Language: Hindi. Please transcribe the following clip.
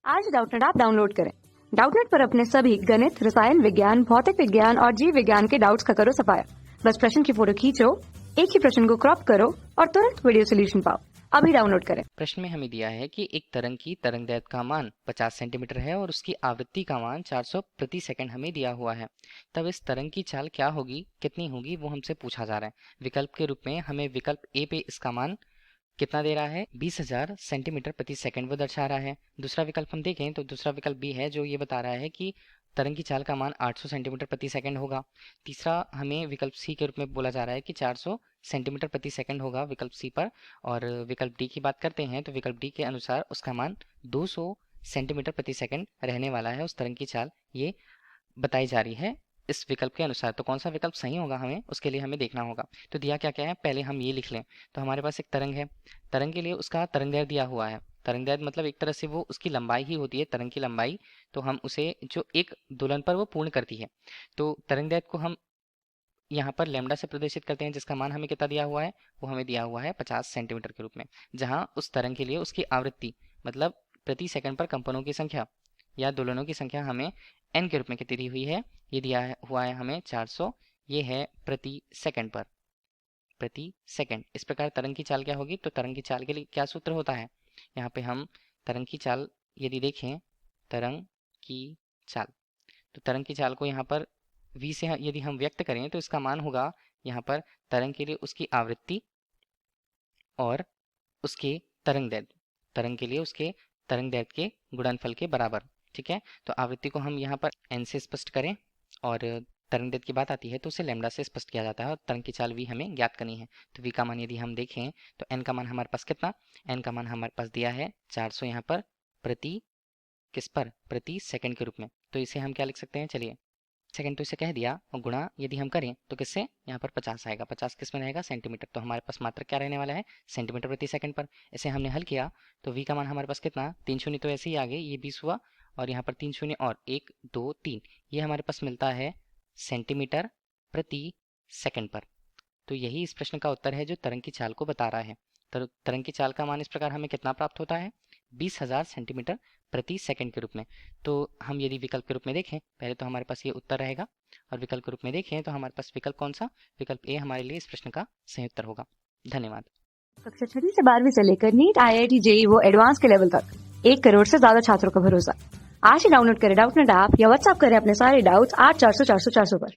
आज डाउटनेट ऐप डाउनलोड करें। डाउटनेट पर अपने सभी गणित, रसायन विज्ञान, भौतिक विज्ञान और जीव विज्ञान के डाउट्स का करो सफाया। बस प्रश्न की फोटो खींचो, एक ही प्रश्न को क्रॉप करो और तुरंत वीडियो सोल्यूशन पाओ। अभी डाउनलोड करें। प्रश्न में हमें दिया है कि एक तरंग की तरंगदैर्घ्य का मान 50 सेंटीमीटर है और उसकी आवृत्ति का मान 400 प्रति सेकंड हमें दिया हुआ है। तब इस तरंग की चाल क्या होगी, कितनी होगी, वो हमसे पूछा जा रहा है। विकल्प के रूप में हमें विकल्प ए पे इसका मान कितना दे रहा है, 20,000 सेंटीमीटर प्रति सेकंड वो दर्शा रहा है। दूसरा विकल्प हम देखें तो दूसरा विकल्प बी है जो ये बता रहा है कि तरंग की चाल का मान 800 सेंटीमीटर प्रति सेकंड होगा। तीसरा हमें विकल्प सी के रूप में बोला जा रहा है कि 400 सेंटीमीटर प्रति सेकंड होगा विकल्प सी पर। और विकल्प डी की बात करते हैं तो विकल्प डी के अनुसार उसका मान 200 सेंटीमीटर प्रति सेकंड रहने वाला है। उस तरंग की चाल ये बताई जा रही है इस विकल्प के अनुसार। तो कौन सा विकल्प सही होगा हमें उसके लिए हमें देखना होगा। तो दिया क्या क्या है, पहले हम ये लिख लें। तो हमारे पास एक तरंग है, तरंग के लिए उसका तरंगदैर्घ्य दिया हुआ है। तरंगदैर्घ्य मतलब एक तरह से वो उसकी लंबाई ही होती है, तरंग की लंबाई। तो हम उसे जो एक दोलन पर वो पूर्ण करती है, तो तरंगदैर्घ्य को हम यहाँ पर लैम्डा से प्रदर्शित करते हैं, जिसका मान हमें कितना दिया हुआ है, वो हमें दिया हुआ है 50 सेंटीमीटर के रूप में। जहाँ उस तरंग के लिए उसकी आवृत्ति मतलब प्रति सेकंड पर कंपनों की संख्या या दोलनों की संख्या हमें एन के रूप में कितनी दी हुई है, ये दिया हुआ है हमें 400। ये है प्रति सेकंड पर, प्रति सेकंड। इस प्रकार तरंग की चाल क्या होगी, तो तरंग की चाल के लिए क्या सूत्र होता है, यहाँ पे हम तरंग की चाल यदि देखें, तरंग की चाल, तो तरंग की चाल को यहाँ पर v से यदि हम व्यक्त करें तो इसका मान होगा यहाँ पर तरंग के लिए उसकी आवृत्ति और उसके तरंगदैर्घ्य, तरंग के लिए उसके तरंगदैर्घ्य के गुणनफल के बराबर। ठीक है, तो आवृत्ति को हम यहाँ पर n से स्पष्ट करें और तरंगदैर्घ्य की बात आती है तो उसे लैम्डा से स्पष्ट किया जाता है और तरंग की चाल v हमें ज्ञात करनी है। तो v का मान यदि हम देखें तो n का मान हमारे पास कितना, n का मान हमारे पास दिया है 400 यहाँ पर प्रति किस पर, प्रति सेकंड के रूप में। तो इसे हम क्या लिख सकते हैं, चलिए सेकंड तो इसे कह दिया और गुणा यदि हम करें तो किससे, यहाँ पर 50 आएगा, 50 किस में रहेगा, सेंटीमीटर। तो हमारे पास मात्रक क्या रहने वाला है, सेंटीमीटर प्रति सेकंड पर। इसे हमने हल किया तो v का मान हमारे पास कितना, 3 शून्य तो ऐसे ही आ गए, ये 20 हुआ और यहाँ पर 3 शून्य और 1 2 3, ये हमारे पास मिलता है सेंटीमीटर प्रति सेकंड पर। तो यही इस प्रश्न का उत्तर है जो तरंग की चाल को बता रहा है। तरंग की चाल का मान इस प्रकार हमें कितना प्राप्त होता है, 20,000 सेंटीमीटर प्रति सेकंड के रूप में। तो हम यदि विकल्प के रूप में देखें, पहले तो हमारे पास ये उत्तर रहेगा और विकल्प के रूप में देखें तो हमारे पास विकल्प कौन सा, विकल्प ए हमारे लिए इस प्रश्न का सही उत्तर होगा। धन्यवाद। कक्षा 6 से 12वीं से लेकर नीट, IIT, JEE वो एडवांस के लेवल तक 1 करोड़ से ज्यादा छात्रों का भरोसा। आज ही डाउनलोड करें डाउटनेट ऐप या व्हाट्सएप करें अपने सारे डाउट्स 8400 400 400 पर।